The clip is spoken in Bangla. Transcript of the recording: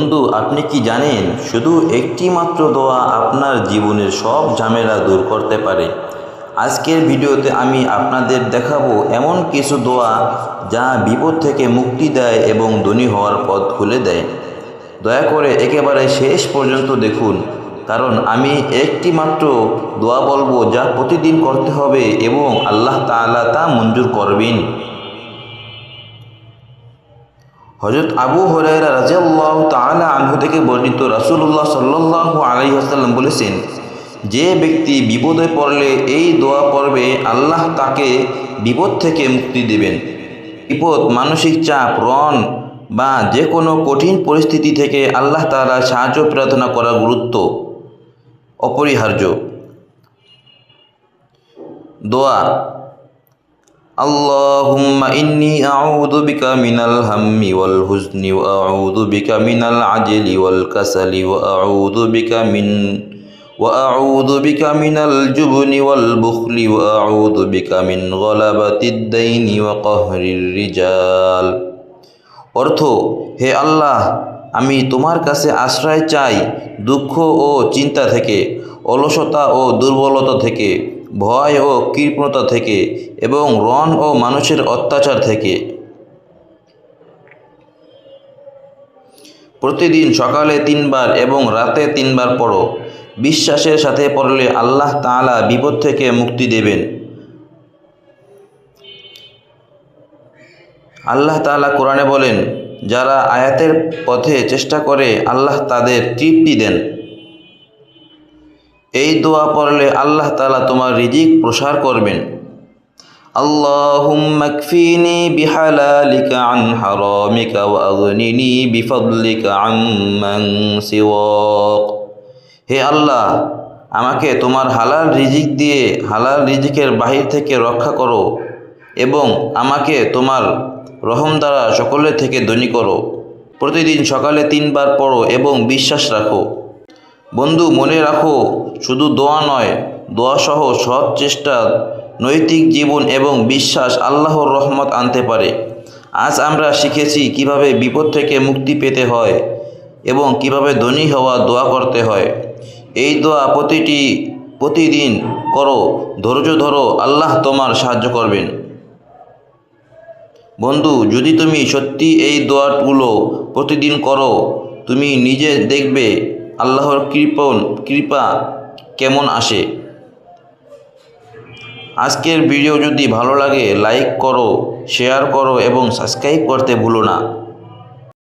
বন্ধু, আপনি কি জানেন শুধু একটি মাত্র দোয়া আপনার জীবনের সব ঝামেলা দূর করতে পারে। আজকের ভিডিওতে আমি আপনাদের দেখাবো এমন কিছু দোয়া যা বিপদ থেকে মুক্তি দেয় এবং ধনী হওয়ার পথ খুলে দেয়। দয়া করে একেবারে শেষ পর্যন্ত দেখুন, কারণ আমি একটি মাত্র দোয়া বলবো যা প্রতিদিন করতে হবে এবং আল্লাহ তাআলা তা মঞ্জুর করবেন। হযরত আবু হুরায়রা রাদিয়াল্লাহু তাআলা আনহু থেকে বর্ণিত, রাসূলুল্লাহ সাল্লাল্লাহু আলাইহি ওয়াসাল্লাম বলেছেন, যে ব্যক্তি বিপদে পড়লে এই দোয়া পড়বে আল্লাহ তাকে বিপদ থেকে মুক্তি দেবেন। বিপদ, মানসিক চাপ, ঋণ বা যে কোনো কঠিন পরিস্থিতি থেকে আল্লাহ তাআলা সাহায্য প্রার্থনা করা গুরুত্ব অপরিহার্য। দোয়া: اللهم إني أعوذ بك من الهم والحزن وأعوذ بك من العجل والكسل وأعوذ بك من الجبن والبخل وأعوذ بك من غلبة الدين وقهر الرجال। অর্থ: হে আল্লাহ, আমি তোমার কাছে আশ্রয় চাই দুঃখ ও চিন্তা থেকে, অলসতা ও দুর্বলতা থেকে, ভয় ও কৃপণতা থেকে এবং ঋণ ও মানুষের অত্যাচার থেকে। প্রতিদিন সকালে 3 বার এবং রাতে 3 বার পড়ো। বিশ্বাসের সাথে পড়লে আল্লাহ তাআলা বিপদ থেকে মুক্তি দেবেন। আল্লাহ তাআলা কোরআনে বলেন, যারা আয়াতের পথে চেষ্টা করে আল্লাহ তাদের তৃপ্তি দেন। এই দোয়া পড়লে আল্লাহ তাআলা তোমার রিজিক প্রসার করবেন। আল্লাহুম্মা কফিনি বিহালালিকা আন হারামিকা ওয়া আগনিনি বিফদলিকা আম্মান সিওয়াক। হে আল্লাহ, আমাকে তোমার হালাল রিজিক দিয়ে হালাল রিজিকের বাহির থেকে রক্ষা করো এবং আমাকে তোমার রহম দ্বারা সকলের থেকে ধনী করো। প্রতিদিন সকালে 3 বার পড়ো এবং বিশ্বাস রাখো। বন্ধু, মনে রাখো, শুধু দোয়া নয়, দোয়া সহ সৎ চেষ্টা, নৈতিক জীবন এবং বিশ্বাস আল্লাহর রহমত আনতে পারে। আজ আমরা শিখেছি কিভাবে বিপদ থেকে মুক্তি পেতে হয় এবং কিভাবে ধনী হওয়া দোয়া করতে হয়। এই দোয়া প্রতিদিন করো, ধৈর্য ধরো, আল্লাহ তোমার সাহায্য করবেন। বন্ধু, যদি তুমি সত্যি এই দোয়াগুলো প্রতিদিন করো, তুমি নিজে দেখবে আল্লাহর কৃপা কেমন আসে। আজকের ভিডিও যদি ভালো লাগে লাইক করো, শেয়ার করো এবং সাবস্ক্রাইব করতে ভুলো না।